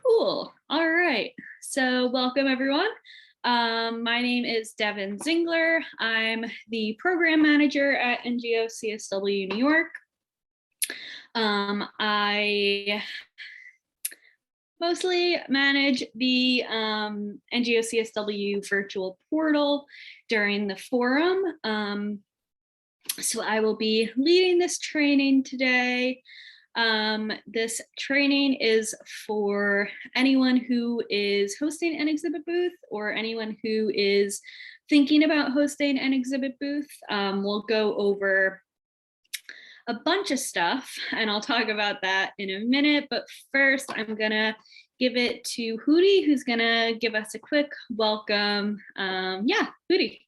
Cool. All right. So welcome everyone. My name is Devin Zingler. I'm the program manager at NGO CSW New York. I mostly manage the NGO CSW virtual portal during the forum. So I will be leading this training today. This training is for anyone who is hosting an exhibit booth or anyone who is thinking about hosting an exhibit booth. We'll go over a bunch of stuff and I'll talk about that in a minute, but first I'm gonna give it to Hootie, who's gonna give us a quick welcome. Yeah, Hootie.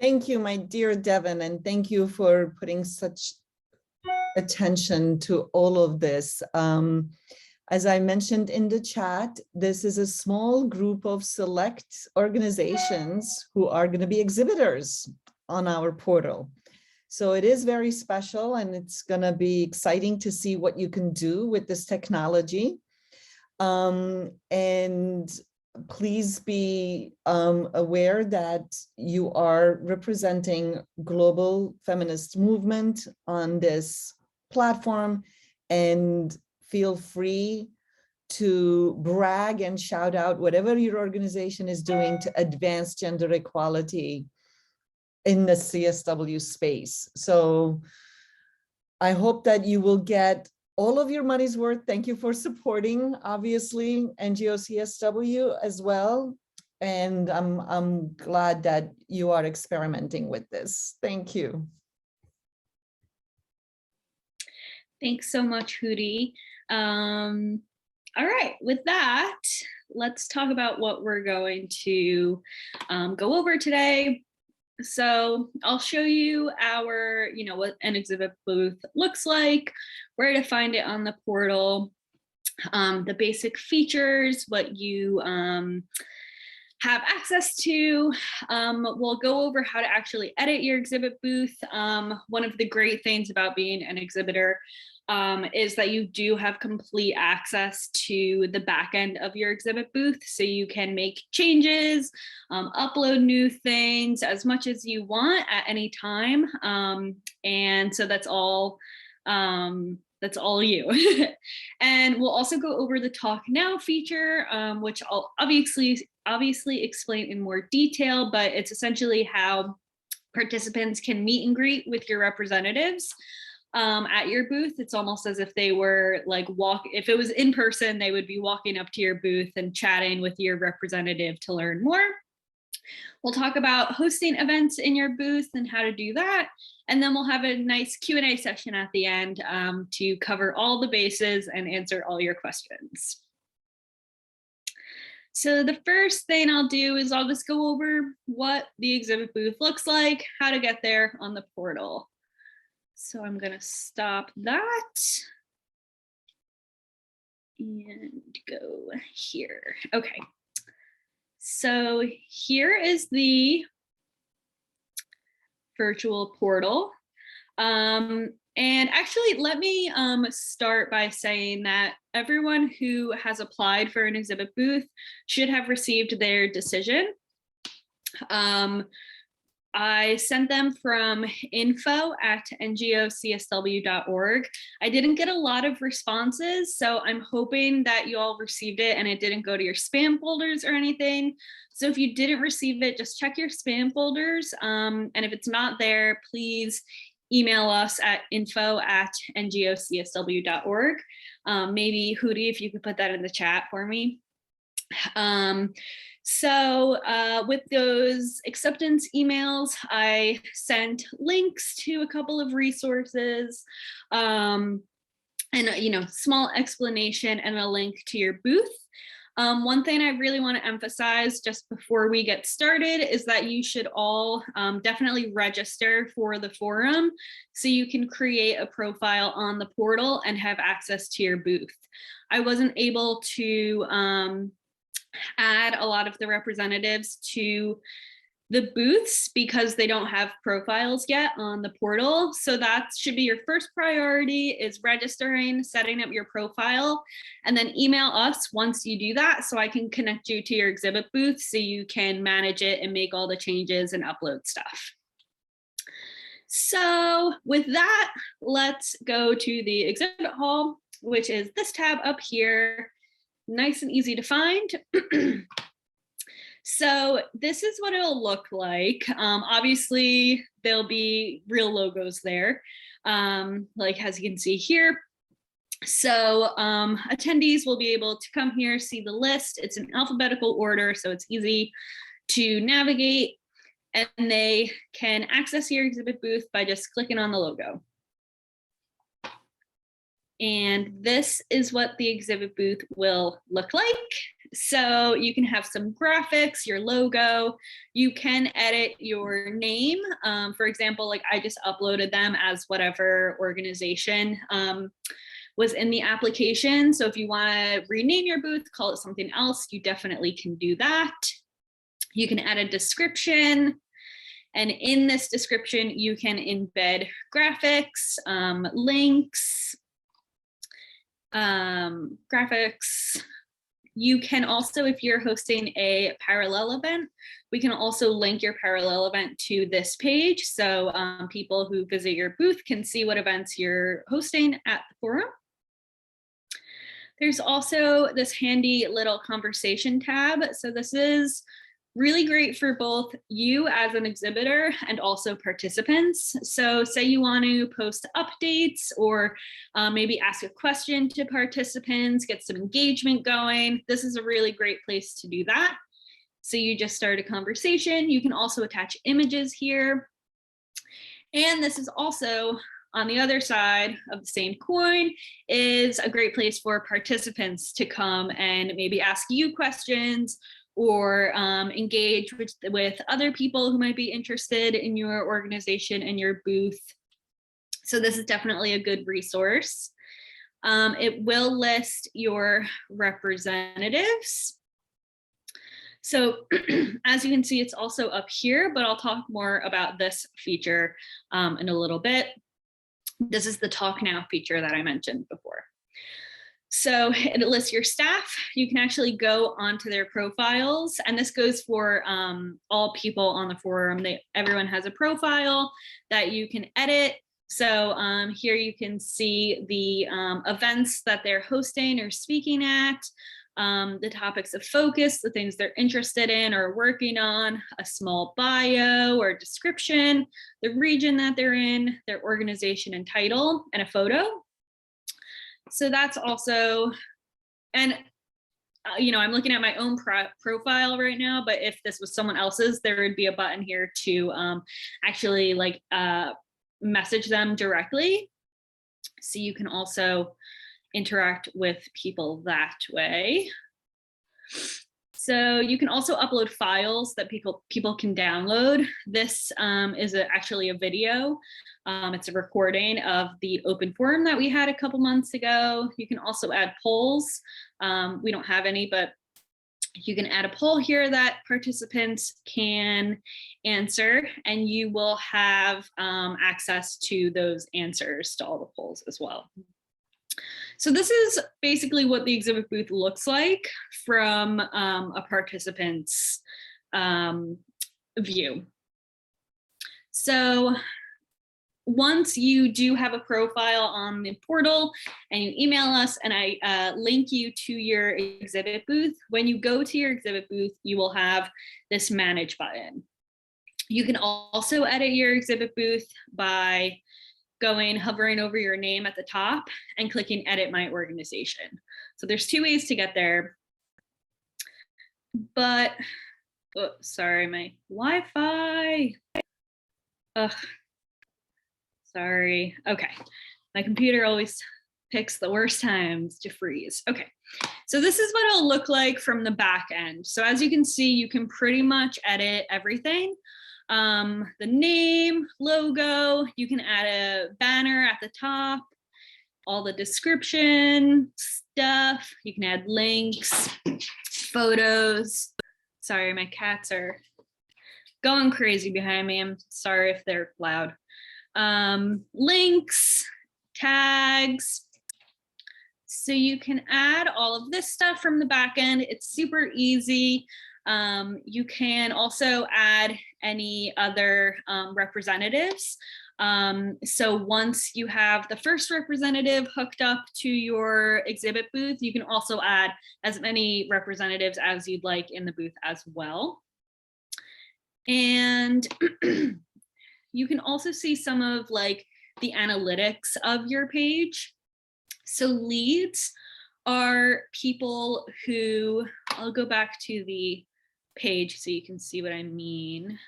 Thank you, my dear Devin, and thank you for putting such attention to all of this. As I mentioned in the chat, this is a small group of select organizations who are going to be exhibitors on our portal. So it is very special and it's going to be exciting to see what you can do with this technology. And please be aware that you are representing global feminist movement on this platform, and feel free to brag and shout out whatever your organization is doing to advance gender equality in the CSW space. So I hope that you will get all of your money's worth. Thank you for supporting, obviously, NGO CSW as well. And I'm glad that you are experimenting with this. Thank you. Thanks so much, Hootie. All right, with that, let's talk about what we're going to go over today. So I'll show you our, what an exhibit booth looks like, where to find it on the portal, the basic features, what you have access to. We'll go over how to actually edit your exhibit booth. One of the great things about being an exhibitor is that you do have complete access to the back end of your exhibit booth. So you can make changes, upload new things as much as you want at any time. And so that's all you. And we'll also go over the Talk Now feature, which I'll obviously explain in more detail, but it's essentially how participants can meet and greet with your representatives at your booth. It's almost as if they were like if it was in person, they would be walking up to your booth and chatting with your representative to learn more. We'll talk about hosting events in your booth and how to do that. And then we'll have a nice Q&A session at the end to cover all the bases and answer all your questions. So the first thing I'll do is I'll just go over what the exhibit booth looks like, how to get there on the portal. So I'm going to stop that and go here. Okay. So here is the virtual portal. And actually, let me start by saying that everyone who has applied for an exhibit booth should have received their decision. I sent them from info@ngocsw.org. I didn't get a lot of responses, so I'm hoping that you all received it and it didn't go to your spam folders or anything. So if you didn't receive it, just check your spam folders. And if it's not there, please email us at info@ngocsw.org. Maybe Hootie, if you could put that in the chat for me. So with those acceptance emails, I sent links to a couple of resources and small explanation and a link to your booth. One thing I really want to emphasize just before we get started is that you should all definitely register for the forum so you can create a profile on the portal and have access to your booth. I wasn't able to add a lot of the representatives to the booths because they don't have profiles yet on the portal. So that should be your first priority, is registering, setting up your profile, and then email us once you do that so I can connect you to your exhibit booth so you can manage it and make all the changes and upload stuff. So with that, let's go to the exhibit hall, which is this tab up here, nice and easy to find. So this is what it'll look like. Obviously, there'll be real logos there, like as you can see here. So attendees will be able to come here, see the list. It's in alphabetical order, so it's easy to navigate. And they can access your exhibit booth by just clicking on the logo. And this is what the exhibit booth will look like. So you can have some graphics, your logo, you can edit your name. For example, like I just uploaded them as whatever organization was in the application. So if you want to rename your booth, call it something else, you definitely can do that. You can add a description. And in this description, you can embed graphics, links, graphics. You can also, if you're hosting a parallel event, we can also link your parallel event to this page. So people who visit your booth can see what events you're hosting at the forum. There's also this handy little conversation tab. So this is really great for both you as an exhibitor and also participants. So say you want to post updates or maybe ask a question to participants, get some engagement going. This is a really great place to do that. So you just start a conversation. You can also attach images here. And this is also, on the other side of the same coin, is a great place for participants to come and maybe ask you questions or engage with other people who might be interested in your organization and your booth. So this is definitely a good resource. It will list your representatives. So as you can see, it's also up here, but I'll talk more about this feature in a little bit. This is the Talk Now feature that I mentioned before. So it lists your staff. You can actually go onto their profiles, and this goes for all people on the forum. Everyone has a profile that you can edit. So here you can see the events that they're hosting or speaking at, the topics of focus, the things they're interested in or working on, a small bio or description, the region that they're in, their organization and title, and a photo. So that's also, and you know, I'm looking at my own profile right now, but if this was someone else's, there would be a button here to actually like message them directly. So you can also interact with people that way. So you can also upload files that people can download. This is actually a video. It's a recording of the open forum that we had a couple months ago. You can also add polls. We don't have any, but you can add a poll here that participants can answer, and you will have access to those answers to all the polls as well. So this is basically what the exhibit booth looks like from a participant's view. So once you do have a profile on the portal and you email us and I link you to your exhibit booth, when you go to your exhibit booth, you will have this manage button. You can also edit your exhibit booth by hovering over your name at the top and clicking edit my organization. So there's two ways to get there. But, oh, sorry, my Wi-Fi. Ugh. Sorry. Okay. My computer always picks the worst times to freeze. Okay. So this is what it'll look like from the back end. So as you can see, you can pretty much edit everything. The name, logo, you can add a banner at the top, all the description stuff. You can add links, photos. Sorry, my cats are going crazy behind me. I'm sorry if they're loud. Links, tags. So you can add all of this stuff from the back end. It's super easy. You can also add any other representatives. So once you have the first representative hooked up to your exhibit booth, you can also add as many representatives as you'd like in the booth as well. And you can also see some of like the analytics of your page. So leads are people who, I'll go back to the page so you can see what I mean.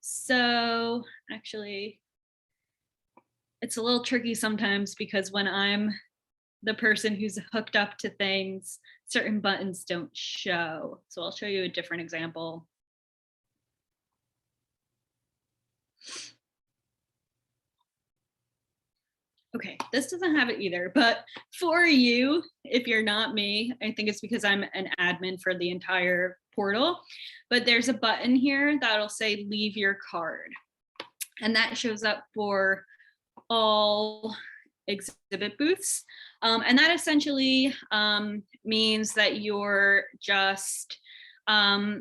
So actually, it's a little tricky sometimes because when I'm the person who's hooked up to things, certain buttons don't show. So I'll show you a different example. Okay, this doesn't have it either, but for you, if you're not me, I think it's because I'm an admin for the entire portal, but there's a button here that'll say leave your card. And that shows up for all exhibit booths. And that essentially means that you're just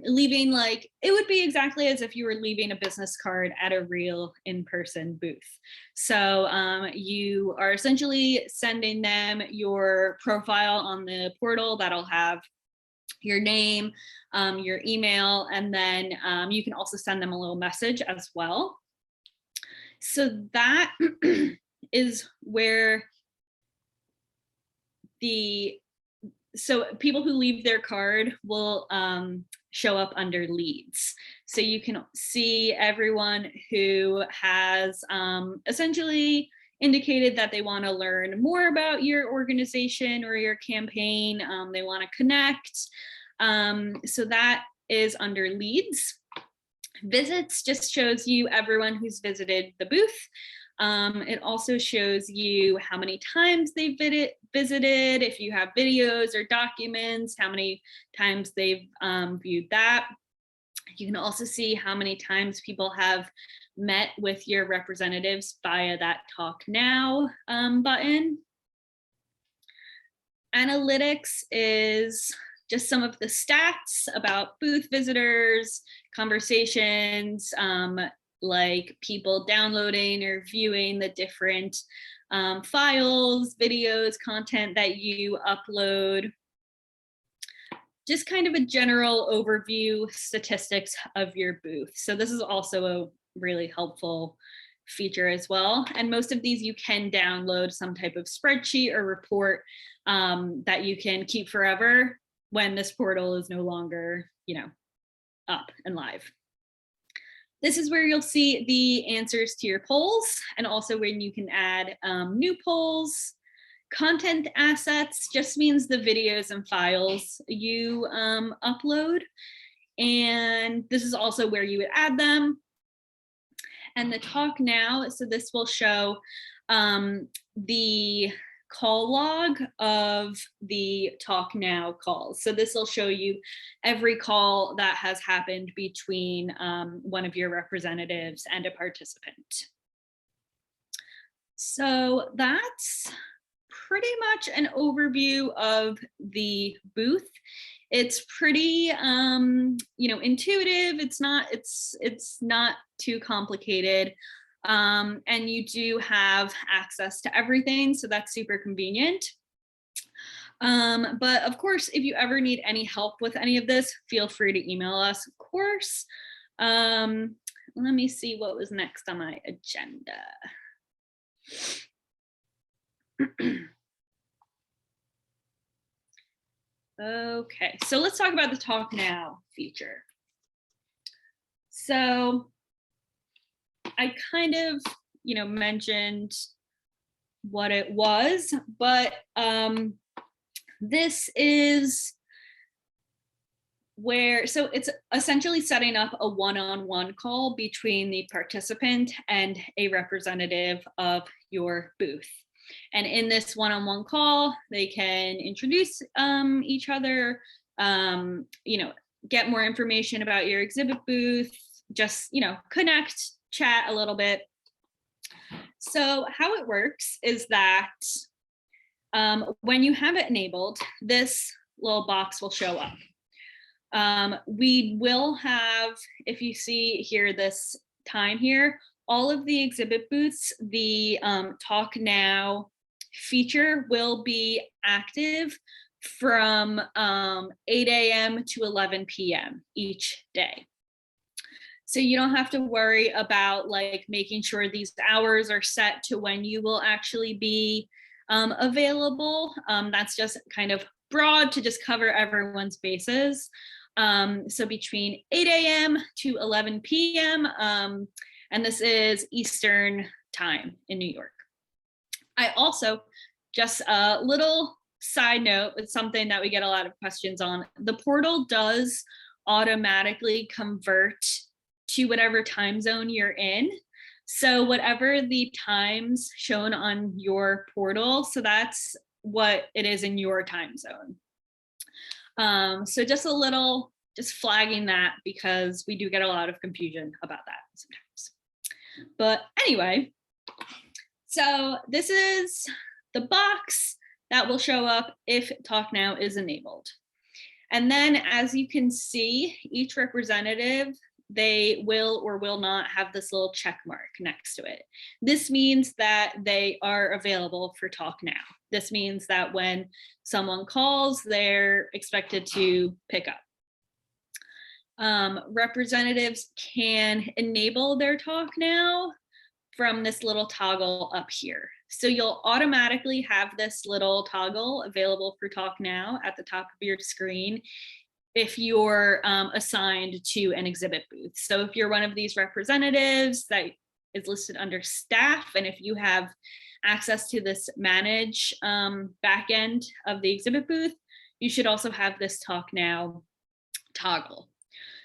leaving, like, it would be exactly as if you were leaving a business card at a real in-person booth. So you are essentially sending them your profile on the portal that'll have your name, your email, and then you can also send them a little message as well. So that is where so people who leave their card will show up under leads. So you can see everyone who has essentially indicated that they want to learn more about your organization or your campaign. They want to connect. So that is under leads. Visits just shows you everyone who's visited the booth. It also shows you how many times they've visited, if you have videos or documents, how many times they've viewed that. You can also see how many times people have met with your representatives via that Talk Now button. Analytics is just some of the stats about booth visitors, conversations, like people downloading or viewing the different files, videos, content that you upload. Just kind of a general overview statistics of your booth. So this is also a really helpful feature as well. And most of these you can download some type of spreadsheet or report that you can keep forever when this portal is no longer, up and live. This is where you'll see the answers to your polls and also when you can add new polls. Content assets just means the videos and files you upload. And this is also where you would add them. And the Talk Now, so this will show the call log of the Talk Now calls. So this will show you every call that has happened between one of your representatives and a participant. So that's pretty much an overview of the booth. It's pretty intuitive. It's not too complicated. And you do have access to everything, so that's super convenient. But of course, if you ever need any help with any of this, feel free to email us, of course. Let me see what was next on my agenda. Okay, so let's talk about the Talk Now feature. So I kind of, mentioned what it was, but this is where, so it's essentially setting up a one-on-one call between the participant and a representative of your booth. And in this one-on-one call, they can introduce each other, get more information about your exhibit booth, just, connect, chat a little bit. So how it works is that when you have it enabled, this little box will show up. We will have, if you see here, this time here, all of the exhibit booths, the Talk Now feature will be active from 8 a.m. to 11 p.m. each day. So you don't have to worry about like making sure these hours are set to when you will actually be available. That's just kind of broad to just cover everyone's bases. So between 8 a.m. to 11 p.m. And this is Eastern time in New York. I also, just a little side note, it's something that we get a lot of questions on. The portal does automatically convert to whatever time zone you're in. So whatever the times shown on your portal, so that's what it is in your time zone. So just a little, just flagging that, because we do get a lot of confusion about that sometimes. But anyway, so this is the box that will show up if Talk Now is enabled. And then, as you can see, each representative, they will or will not have this little check mark next to it. This means that they are available for Talk Now. This means that when someone calls, they're expected to pick up. Representatives can enable their Talk Now from this little toggle up here. So you'll automatically have this little toggle available for Talk Now at the top of your screen if you're assigned to an exhibit booth. So if you're one of these representatives that is listed under staff, and if you have access to this manage back end of the exhibit booth, you should also have this Talk Now toggle.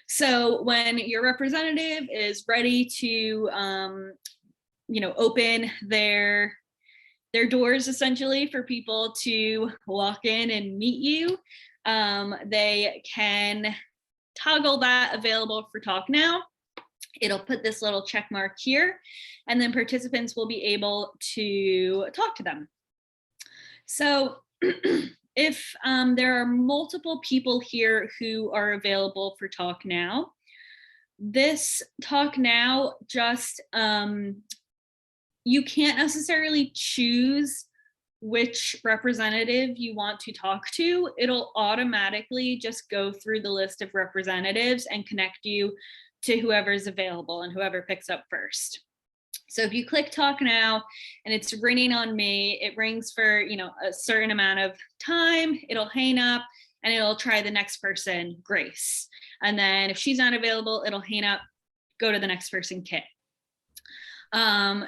So when your representative is ready to open their doors essentially for people to walk in and meet you, they can toggle that available for Talk Now. It'll put this little check mark here, and then participants will be able to talk to them. So if there are multiple people here who are available for Talk Now, this Talk Now just, you can't necessarily choose which representative you want to talk to. It'll automatically just go through the list of representatives and connect you to whoever's available and whoever picks up first. So if you click Talk Now and it's ringing on me, it rings for a certain amount of time, it'll hang up and it'll try the next person, Grace. And then if she's not available, it'll hang up, go to the next person, Kit.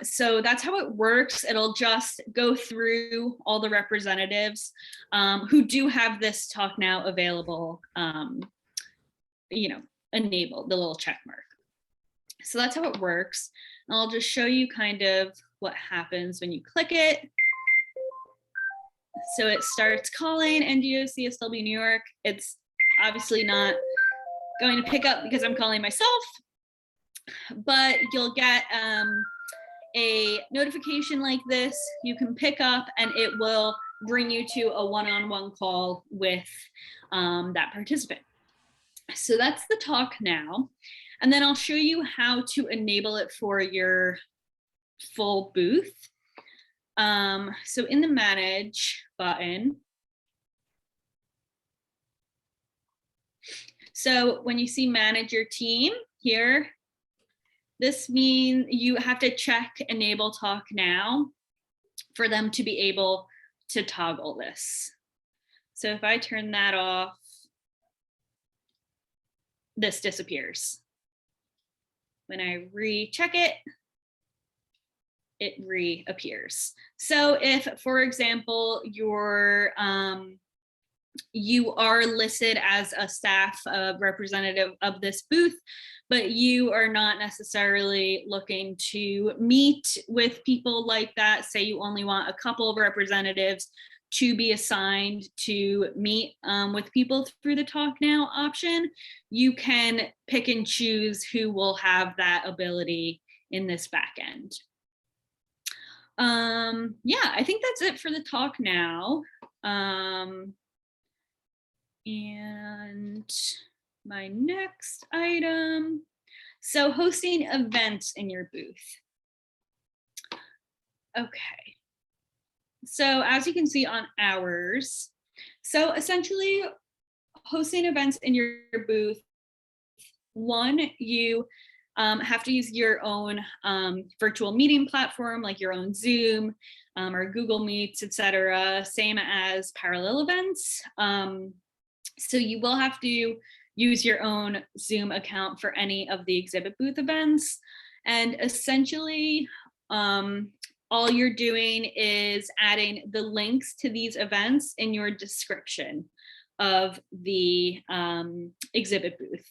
So that's how it works. It'll just go through all the representatives who do have this Talk Now available, enabled, the little check mark. So that's how it works. And I'll just show you kind of what happens when you click it. So it starts calling NGO CSW New York. It's obviously not going to pick up because I'm calling myself, but you'll get a notification like this. You can pick up and it will bring you to a one-on-one call with that participant. So that's the Talk Now. And then I'll show you how to enable it for your full booth. So in the Manage button, so when you see Manage Your Team here, this means you have to check Enable Talk Now for them to be able to toggle this. So if I turn that off, this disappears. When I recheck it, it reappears. So if, for example, you are listed as a staff representative of this booth, but you are not necessarily looking to meet with people like that. Say you only want a couple of representatives to be assigned to meet with people through the Talk Now option, you can pick and choose who will have that ability in this back end. Yeah, I think that's it for the Talk Now. And my next item, so hosting events in your booth. Okay, so as you can see on ours, so essentially hosting events in your booth, one, you have to use your own virtual meeting platform, like your own Zoom or Google Meets, etc. Same as parallel events. So you will have to use your own Zoom account for any of the exhibit booth events. And essentially, all you're doing is adding the links to these events in your description of the exhibit booth.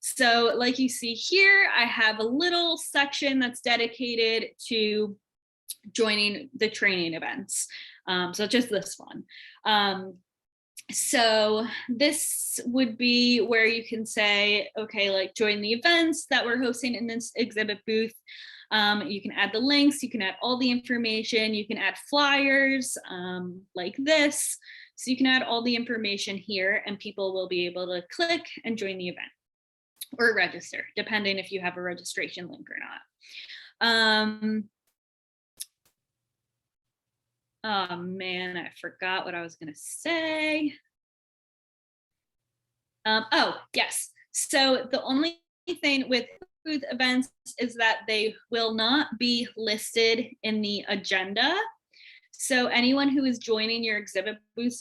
So like you see here, I have a little section that's dedicated to joining the training events. So just this one. So this would be where you can say, okay, like join the events that we're hosting in this exhibit booth. You can add the links, you can add all the information, you can add flyers like this. So you can add all the information here and people will be able to click and join the event or register, depending if you have a registration link or not. Oh man, I forgot what I was gonna say. Oh, yes. So the only thing with booth events is that they will not be listed in the agenda. So anyone who is joining your exhibit booth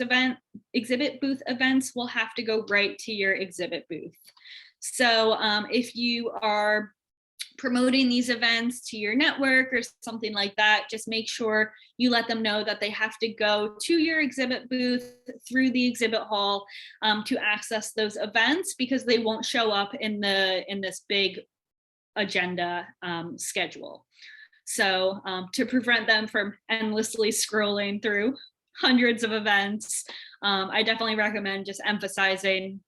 events will have to go right to your exhibit booth. So if you are promoting these events to your network or something like that, just make sure you let them know that they have to go to your exhibit booth through the exhibit hall to access those events, because they won't show up in this big agenda schedule. So to prevent them from endlessly scrolling through hundreds of events, I definitely recommend just emphasizing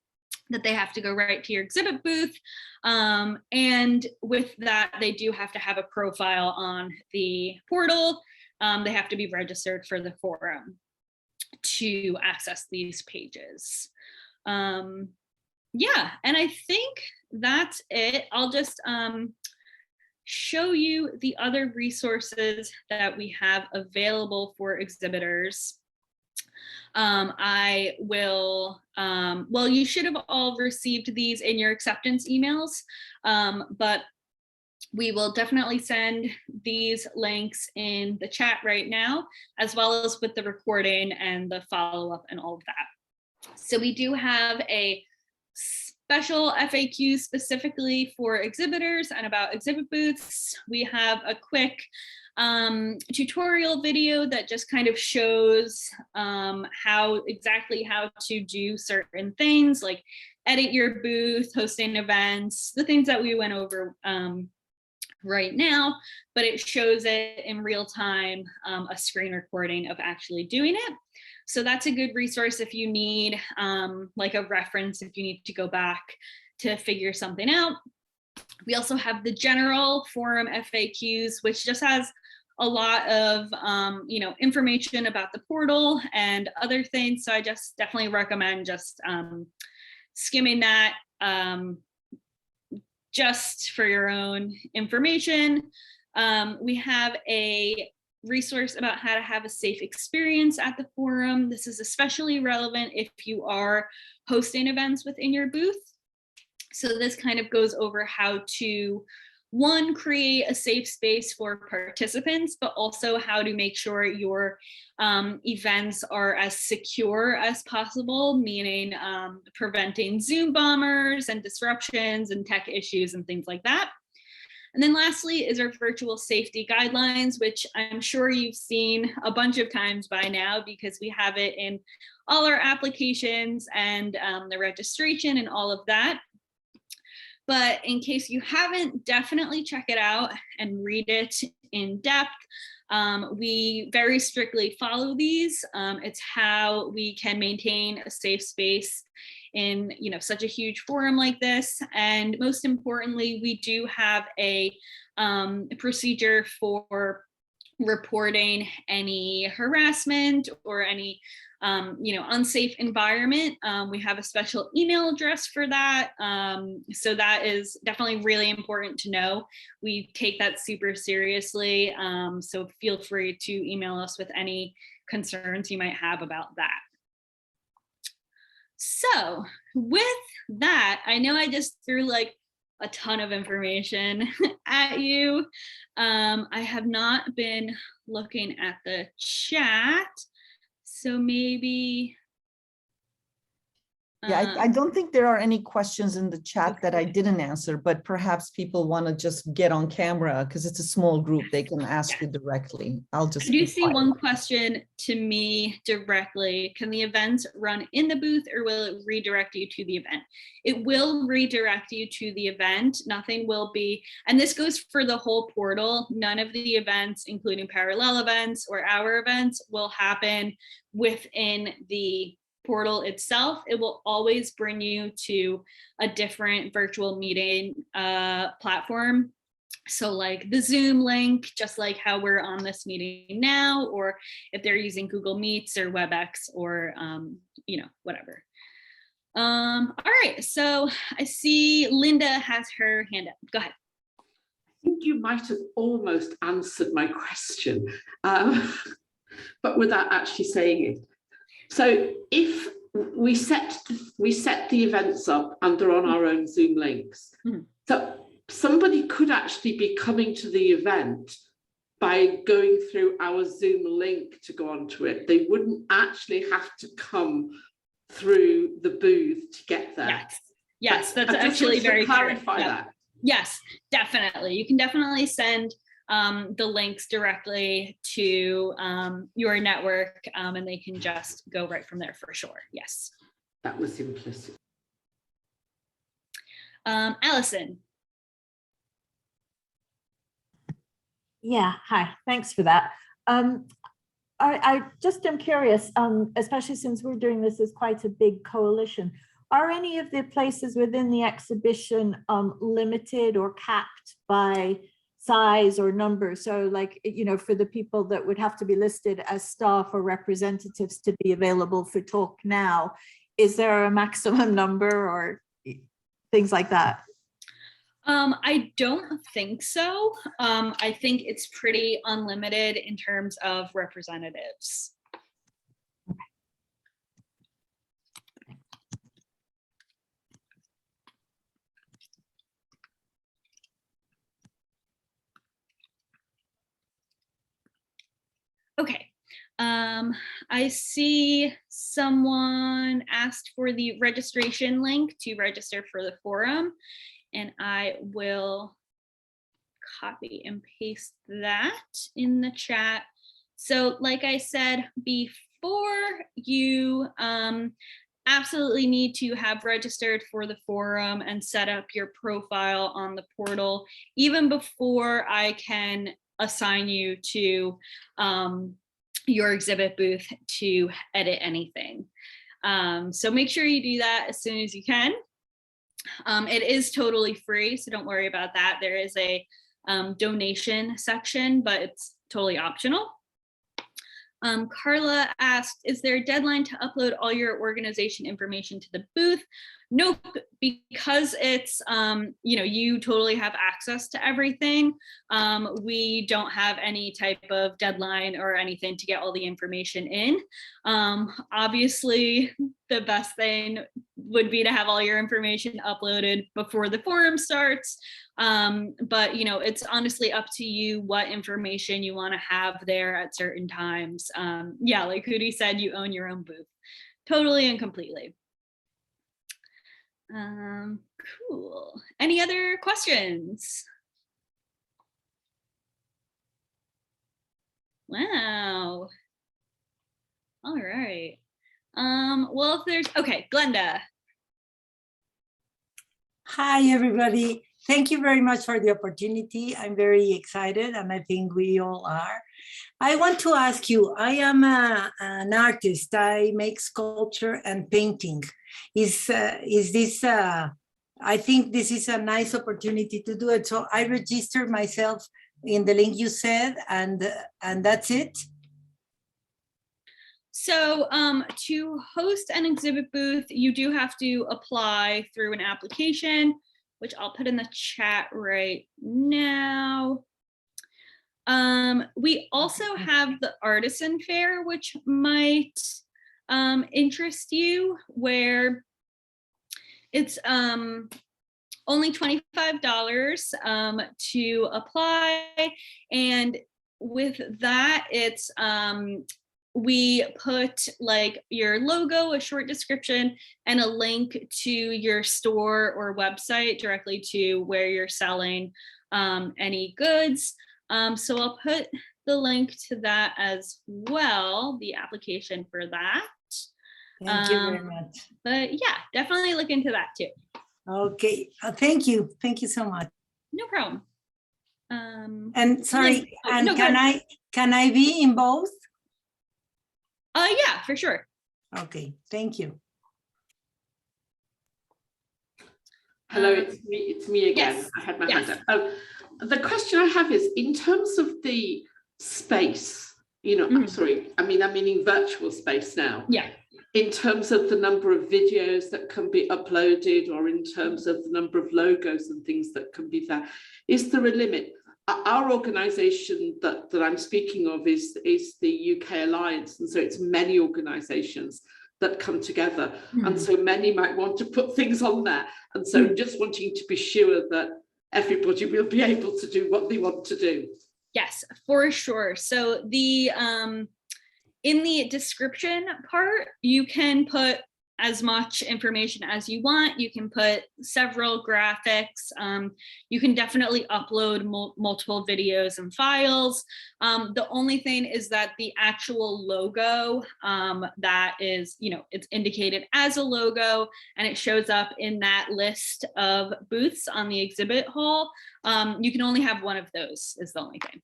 that they have to go right to your exhibit booth. And with that, they do have to have a profile on the portal. They have to be registered for the forum to access these pages. Yeah, and I think that's it. I'll just show you the other resources that we have available for exhibitors. I will, well, you should have all received these in your acceptance emails, but we will definitely send these links in the chat right now, as well as with the recording and the follow-up and all of that. So we do have a special FAQ specifically for exhibitors and about exhibit booths. We have a quick tutorial video that just kind of shows how to do certain things, like edit your booth, hosting events, the things that we went over right now, but it shows it in real time, a screen recording of actually doing it. So that's a good resource if you need like a reference, if you need to go back to figure something out. We also have the general forum FAQs, which just has a lot of information about the portal and other things. So I just definitely recommend just skimming that just for your own information. We have a resource about how to have a safe experience at the forum. This is especially relevant if you are hosting events within your booth. So this kind of goes over how to, one, create a safe space for participants, but also how to make sure your events are as secure as possible, meaning preventing Zoom bombers and disruptions and tech issues and things like that. And then lastly is our virtual safety guidelines, which I'm sure you've seen a bunch of times by now because we have it in all our applications and the registration and all of that. But in case you haven't, definitely check it out and read it in depth. We very strictly follow these. It's how we can maintain a safe space in such a huge forum like this. And most importantly, we do have a procedure for reporting any harassment or any unsafe environment. We have a special email address for that. So that is definitely really important to know. We take that super seriously. So feel free to email us with any concerns you might have about that. So with that, I know I just threw like a ton of information at you. I have not been looking at the chat. So maybe. Yeah, I don't think there are any questions in the chat that I didn't answer, but perhaps people want to just get on camera because it's a small group. They can ask you directly. I'll just. I do see one question to me directly. Can the events run in the booth or will it redirect you to the event? It will redirect you to the event. Nothing will be, and this goes for the whole portal. None of the events, including parallel events or our events, will happen within the portal itself. It will always bring you to a different virtual meeting platform. So like the Zoom link, just like how we're on this meeting now, or if they're using Google Meets or WebEx or, whatever. All right, so I see Linda has her hand up. Go ahead. I think you might have almost answered my question, but without actually saying it. So if we set the events up and they're on our own Zoom links, so somebody could actually be coming to the event by going through our Zoom link to go onto it. They wouldn't actually have to come through the booth to get there. Yes, that's actually very true. Clarify that. Yes, definitely. You can definitely send the links directly to your network and they can just go right from there for sure. Yes. That was implicit. Allison. Yeah, hi, thanks for that. I just am curious, especially since we're doing this as quite a big coalition, are any of the places within the exhibition limited or capped by size or number? So like, for the people that would have to be listed as staff or representatives to be available for talk now, is there a maximum number or things like that? I don't think so. I think it's pretty unlimited in terms of representatives. Okay. I see someone asked for the registration link to register for the forum, and I will copy and paste that in the chat. So like I said before, you absolutely need to have registered for the forum and set up your profile on the portal even before I can assign you to your exhibit booth to edit anything. So make sure you do that as soon as you can. It is totally free, so don't worry about that. There is a donation section, but it's totally optional. Carla asked, is there a deadline to upload all your organization information to the booth? Nope, because it's, you totally have access to everything. We don't have any type of deadline or anything to get all the information in. Obviously, the best thing would be to have all your information uploaded before the forum starts. But it's honestly up to you what information you want to have there at certain times. Yeah, like Hootie said, you own your own booth, totally and completely. Cool. Any other questions? Wow. All right. Well, if there's, okay, Glenda. Hi, everybody. Thank you very much for the opportunity. I'm very excited, and I think we all are. I want to ask you, I am an artist. I make sculpture and painting. Is this, I think this is a nice opportunity to do it. So I registered myself in the link you said, and that's it. So to host an exhibit booth, you do have to apply through an application, which I'll put in the chat right now. We also have the Artisan Fair, which might interest you, where it's only $25 to apply. And with that, it's we put like your logo, a short description, and a link to your store or website directly to where you're selling any goods. So I'll put the link to that as well, the application for that. Thank you very much. But yeah, definitely look into that too. Okay, thank you. Thank you so much. No problem. And sorry, and no, can I be in both? Yeah, for sure. Okay, thank you. Hello, it's me again. Yes, I had my hand up. The question I have is, in terms of the space, you know, I'm sorry, I'm meaning virtual space now. Yeah. In terms of the number of videos that can be uploaded, or in terms of the number of logos and things that can be there, is there a limit? Our organisation that I'm speaking of is the UK Alliance, and so it's many organisations that come together, and so many might want to put things on there, and so just wanting to be sure that everybody will be able to do what they want to do. Yes, for sure. So the in the description part, you can put as much information as you want. You can put several graphics. You can definitely upload multiple videos and files. The only thing is that the actual logo that is, you know, it's indicated as a logo and it shows up in that list of booths on the exhibit hall. You can only have one of those is the only thing.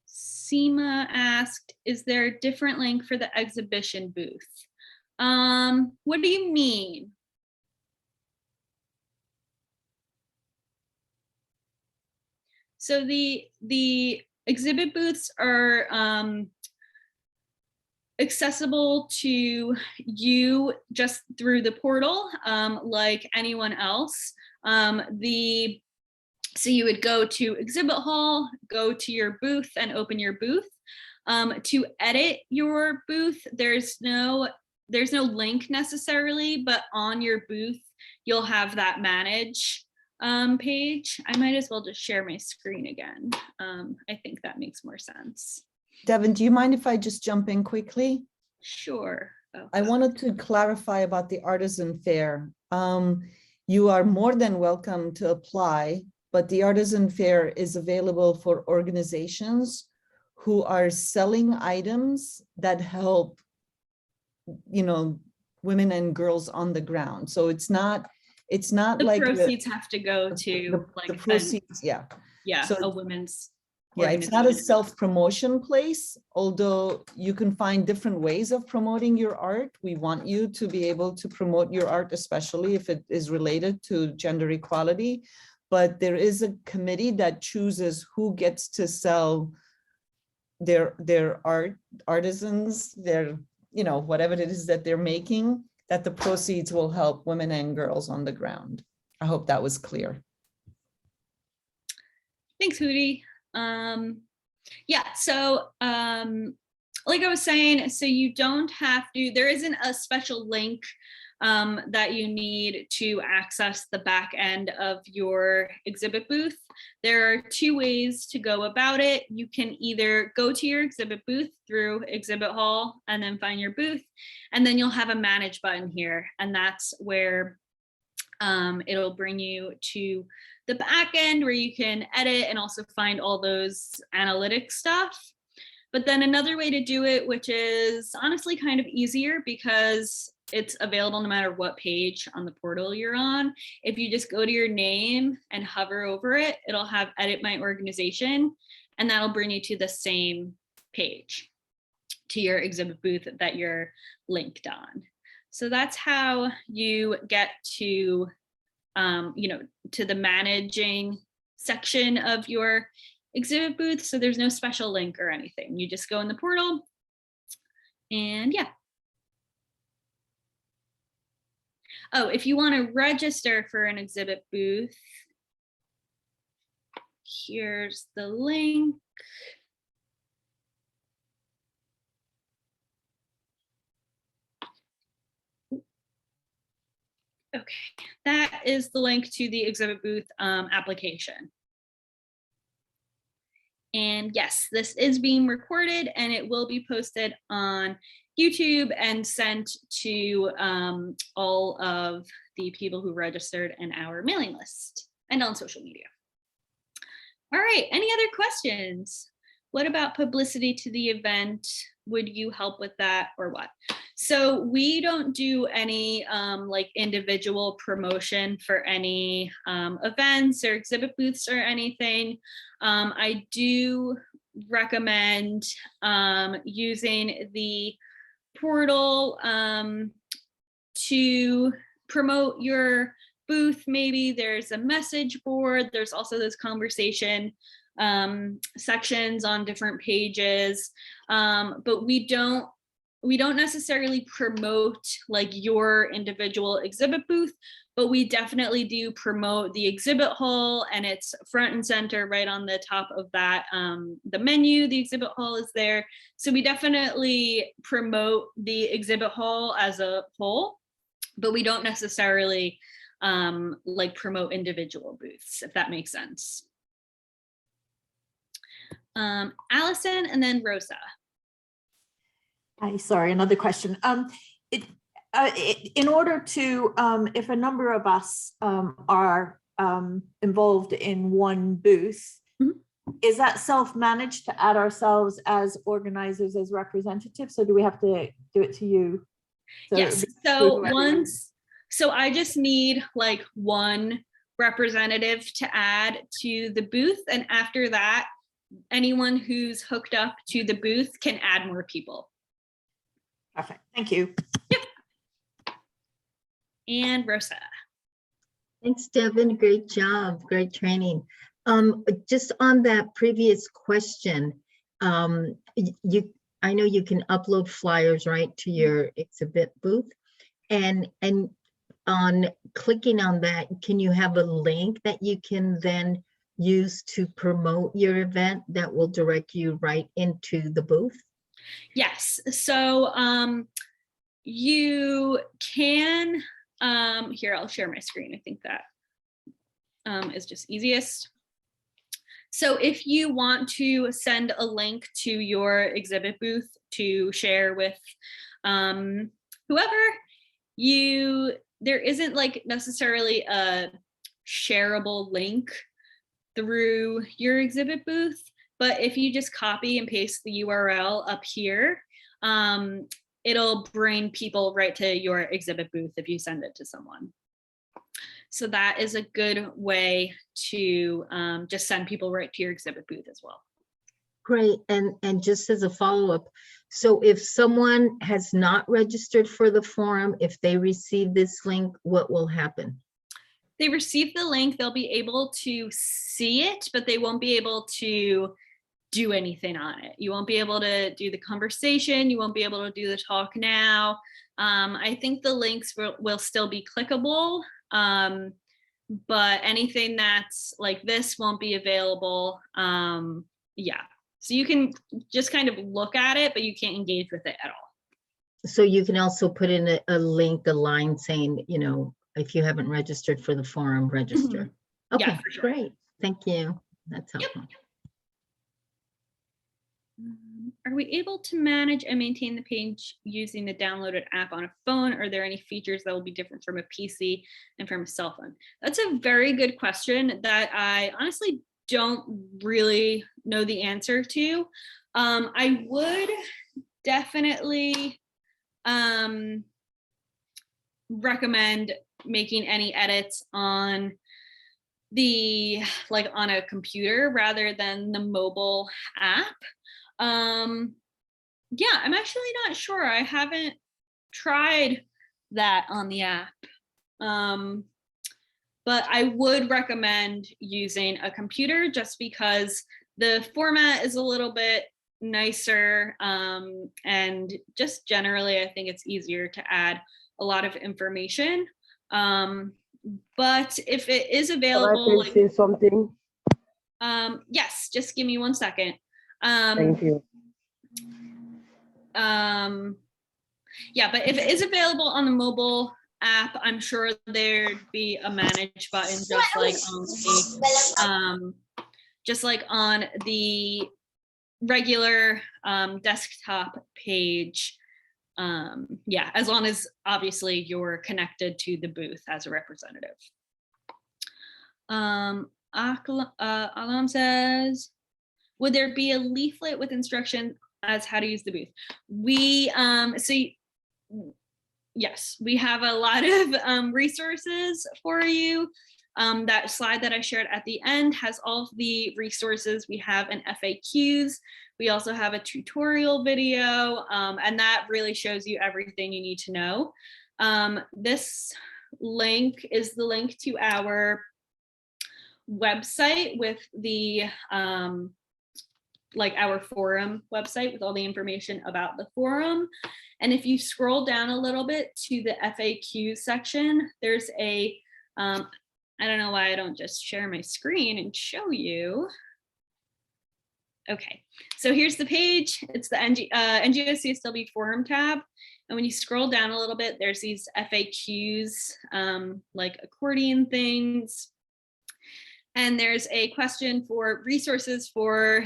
Seema asked, is there a different link for the exhibition booth? What do you mean? So the exhibit booths are accessible to you just through the portal, like anyone else. So you would go to exhibit hall, go to your booth and open your booth. To edit your booth, there's no link necessarily, but on your booth, you'll have that manage page. I might as well just share my screen again. I think that makes more sense. Devin, do you mind if I just jump in quickly? Sure. Oh. I wanted to clarify about the Artisan Fair. You are more than welcome to apply, but the Artisan Fair is available for organizations who are selling items that help, you know, women and girls on the ground. So it's not The like proceeds have to go to like the proceeds, yeah. So a women's. Yeah, it's not a self-promotion place, although you can find different ways of promoting your art. We want you to be able to promote your art, especially if it is related to gender equality. But there is a committee that chooses who gets to sell their artisans, their, you know, whatever it is that they're making, that the proceeds will help women and girls on the ground. I hope that was clear. Thanks, Hootie. Yeah, so like I was saying, so you don't have to, there isn't a special link that you need to access the back end of your exhibit booth. There are two ways to go about it. You can either go to your exhibit booth through exhibit hall and then find your booth, and then you'll have a manage button here, and that's where it'll bring you to the back end where you can edit and also find all those analytics stuff. But then another way to do it, which is honestly kind of easier because it's available no matter what page on the portal you're on. If you just go to your name and hover over it, it'll have edit my organization, and that'll bring you to the same page, to your exhibit booth that you're linked on. So that's how you get to, to the managing section of your exhibit booth. So there's no special link or anything. You just go in the portal and yeah. Oh, if you want to register for an exhibit booth, here's the link. Okay, that is the link to the exhibit booth application. And yes, this is being recorded and it will be posted on YouTube and sent to all of the people who registered in our mailing list and on social media. All right, any other questions? What about publicity to the event? Would you help with that or what? So we don't do any like individual promotion for any events or exhibit booths or anything. I do recommend using the portal to promote your booth. Maybe there's a message board. There's also those conversation sections on different pages, but we don't necessarily promote like your individual exhibit booth, but we definitely do promote the exhibit hall, and it's front and center right on the top of that, the menu. The exhibit hall is there. So we definitely promote the exhibit hall as a whole, but we don't necessarily like promote individual booths, if that makes sense. Allison and then Rosa. Hi, sorry, another question. In order to, if a number of us are involved in one booth, is that self-managed to add ourselves as organizers, as representatives, or do we have to do it to you? So yes, so I just need like one representative to add to the booth, and after that, anyone who's hooked up to the booth can add more people. Perfect, thank you. Yep. And Rosa. Thanks, Devin. Great job. Great training. Just on that previous question, I know you can upload flyers right to your exhibit booth, and on clicking on that, can you have a link that you can then use to promote your event that will direct you right into the booth? Yes, so you can, here, I'll share my screen. I think that is just easiest. So if you want to send a link to your exhibit booth to share with whoever, there isn't like necessarily a shareable link through your exhibit booth, but if you just copy and paste the URL up here, it'll bring people right to your exhibit booth if you send it to someone. So that is a good way to just send people right to your exhibit booth as well. Great, and just as a follow-up, so if someone has not registered for the forum, if they receive this link, what will happen? They receive the link, they'll be able to see it, but they won't be able to do anything on it. You won't be able to do the conversation. You won't be able to do the talk now. I think the links will still be clickable, but anything that's like this won't be available. Yeah, so you can just kind of look at it, but you can't engage with it at all. So you can also put in a link, a line saying, you know, if you haven't registered for the forum, register. Okay, Yeah, for sure. Great. Thank you. That's helpful. Yep. Are we able to manage and maintain the page using the downloaded app on a phone? Are there any features that will be different from a PC and from a cell phone? That's a very good question that I honestly don't really know the answer to. I would definitely recommend making any edits on on a computer rather than the mobile app. Yeah, I'm actually not sure. I haven't tried that on the app. But I would recommend using a computer just because the format is a little bit nicer, and just generally, I think it's easier to add a lot of information. But if it is available, Can I say something? yes, just give me 1 second. Thank you. Yeah, but if it is available on the mobile app, I'm sure there'd be a manage button just like on the regular desktop page. Yeah, as long as obviously you're connected to the booth as a representative. Alam says, would there be a leaflet with instruction as how to use the booth? Yes, we have a lot of resources for you. That slide that I shared at the end has all of the resources. We have an FAQs. We also have a tutorial video, and that really shows you everything you need to know. This link is the link to our website with the our forum website with all the information about the forum. And if you scroll down a little bit to the FAQ section, there's a, I don't know why I don't just share my screen and show you. Okay, so here's the page. It's the NGO CSW forum tab. And when you scroll down a little bit, there's these FAQs, like accordion things. And there's a question for resources for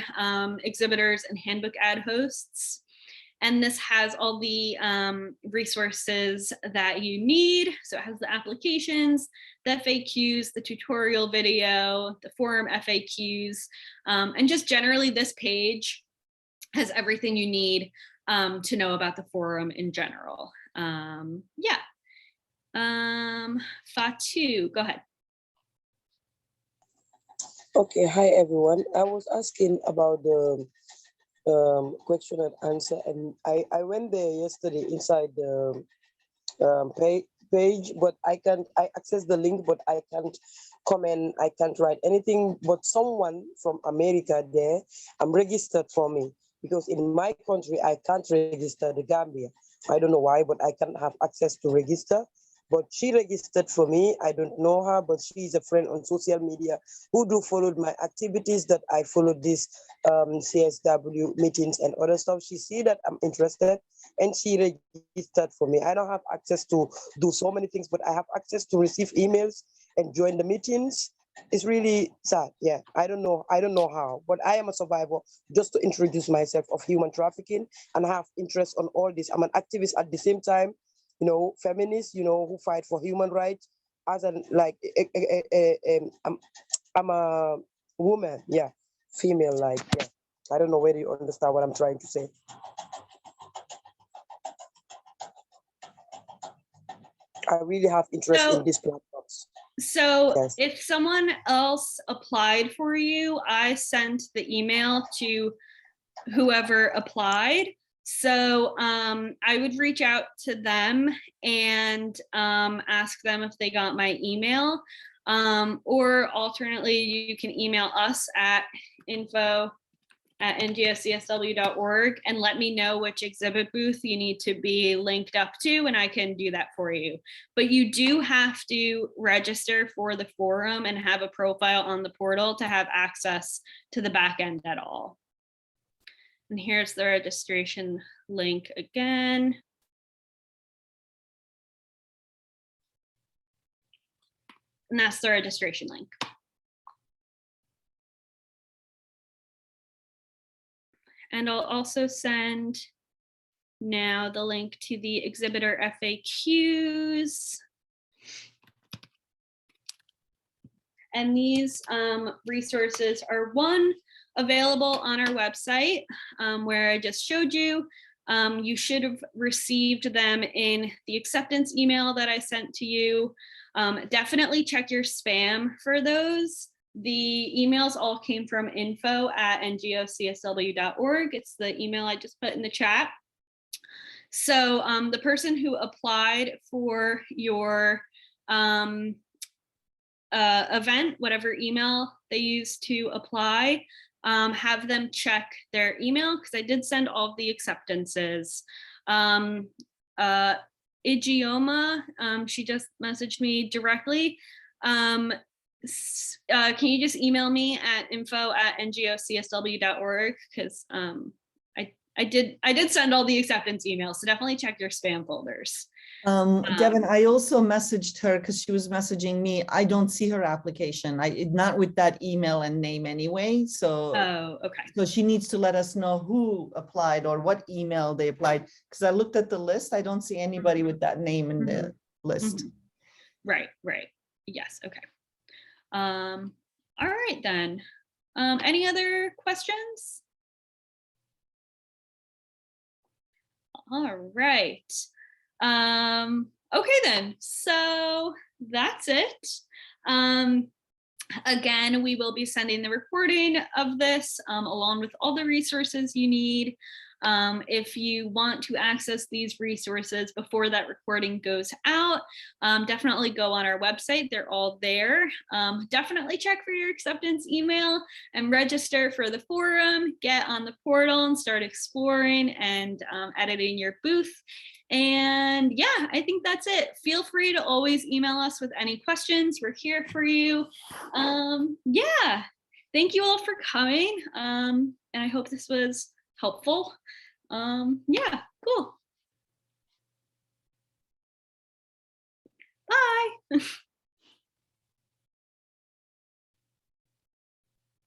exhibitors and handbook ad hosts. And this has all the resources that you need. So it has the applications, the FAQs, the tutorial video, the forum FAQs, and just generally this page has everything you need to know about the forum in general. Yeah. Fatu, go ahead. Okay, hi everyone. I was asking about the question and answer, and I went there yesterday inside the page, but I access the link, but I can't comment, I can't write anything. But someone from America there, registered for me, because in my country I can't register, the Gambia. I don't know why, but I can't have access to register. But she registered for me. I don't know her, but she's a friend on social media who do followed my activities, that I followed this CSW meetings and other stuff. She see that I'm interested and she registered for me. I don't have access to do so many things, but I have access to receive emails and join the meetings. It's really sad. Yeah, I don't know how, but I am a survivor, just to introduce myself, of human trafficking, and have interest on all this. I'm an activist at the same time, feminist, who fight for human rights. As I'm a woman, yeah, female, yeah. I don't know whether you understand what I'm trying to say. I really have interest in these platforms. So yes. If someone else applied for you, I sent the email to whoever applied. So I would reach out to them and ask them if they got my email, or alternately, you can email us at info@ngoscsw.org and let me know which exhibit booth you need to be linked up to, and I can do that for you. But you do have to register for the forum and have a profile on the portal to have access to the back end at all. And here's the registration link again. And that's the registration link. And I'll also send now the link to the exhibitor FAQs. And these resources are one, available on our website where I just showed you. You should have received them in the acceptance email that I sent to you. Definitely check your spam for those. The emails all came from info@ngocsw.org. It's the email I just put in the chat. So the person who applied for your event, whatever email they used to apply, have them check their email, because I did send all of the acceptances. Igioma, she just messaged me directly. Can you just email me at info@ngocsw.org, because I did send all the acceptance emails, so definitely check your spam folders. Devin, I also messaged her because she was messaging me. I don't see her application. Not with that email and name anyway. So, okay. So she needs to let us know who applied or what email they applied. Because I looked at the list, I don't see anybody with that name in the list. Right. Yes. Okay. All right then. Any other questions? All right. Okay then, so that's it. Again, we will be sending the recording of this along with all the resources you need. If you want to access these resources before that recording goes out, definitely go on our website. They're all there. Definitely check for your acceptance email and register for the forum. Get on the portal and start exploring and editing your booth. And yeah, I think that's it. Feel free to always email us with any questions. We're here for you. Yeah, thank you all for coming. And I hope this was helpful. Yeah, cool. Bye.